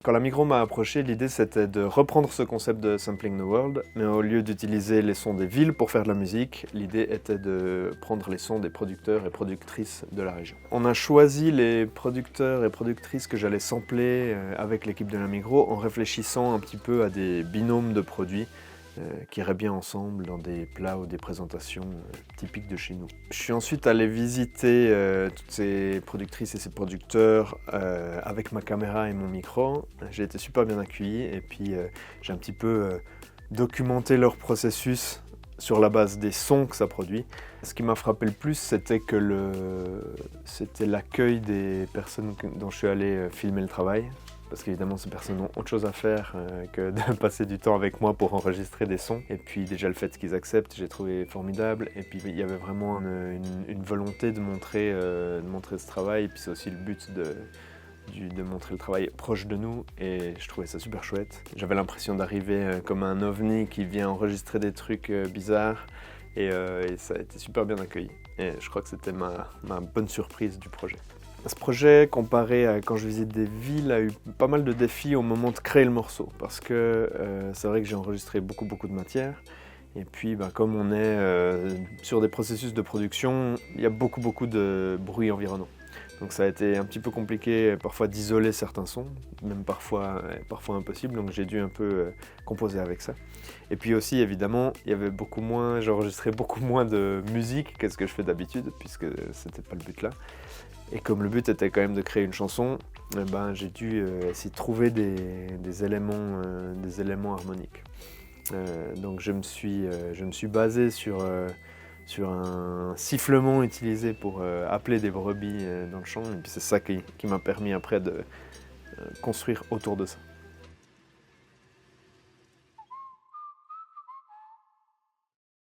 Quand la Migros m'a approché, l'idée c'était de reprendre ce concept de Sampling the World, mais au lieu d'utiliser les sons des villes pour faire de la musique, l'idée était de prendre les sons des producteurs et productrices de la région. On a choisi les producteurs et productrices que j'allais sampler avec l'équipe de la Migros en réfléchissant un petit peu à des binômes de produits qui iraient bien ensemble dans des plats ou des présentations typiques de chez nous. Je suis ensuite allé visiter toutes ces productrices et ces producteurs avec ma caméra et mon micro. J'ai été super bien accueilli et puis j'ai un petit peu documenté leur processus sur la base des sons que ça produit. Ce qui m'a frappé le plus, c'était l'accueil des personnes dont je suis allé filmer le travail. Parce qu'évidemment, ces personnes ont autre chose à faire que de passer du temps avec moi pour enregistrer des sons. Et puis déjà le fait qu'ils acceptent, j'ai trouvé formidable. Et puis il y avait vraiment une volonté de montrer ce travail. Et puis c'est aussi le but de montrer le travail proche de nous. Et je trouvais ça super chouette. J'avais l'impression d'arriver comme un ovni qui vient enregistrer des trucs bizarres. Et ça a été super bien accueilli. Et je crois que c'était ma bonne surprise du projet. Ce projet, comparé à quand je visite des villes, a eu pas mal de défis au moment de créer le morceau. Parce que c'est vrai que j'ai enregistré beaucoup de matière. Et puis, comme on est sur des processus de production, il y a beaucoup de bruit environnant. Donc ça a été un petit peu compliqué parfois d'isoler certains sons, même parfois impossible, donc j'ai dû un peu composer avec ça. Et puis aussi évidemment, j'enregistrais beaucoup moins de musique que ce que je fais d'habitude, puisque c'était pas le but là. Et comme le but était quand même de créer une chanson, j'ai dû essayer de trouver des éléments harmoniques. Donc je me suis basé sur un sifflement utilisé pour appeler des brebis dans le champ. Et puis c'est ça qui m'a permis après de construire autour de ça.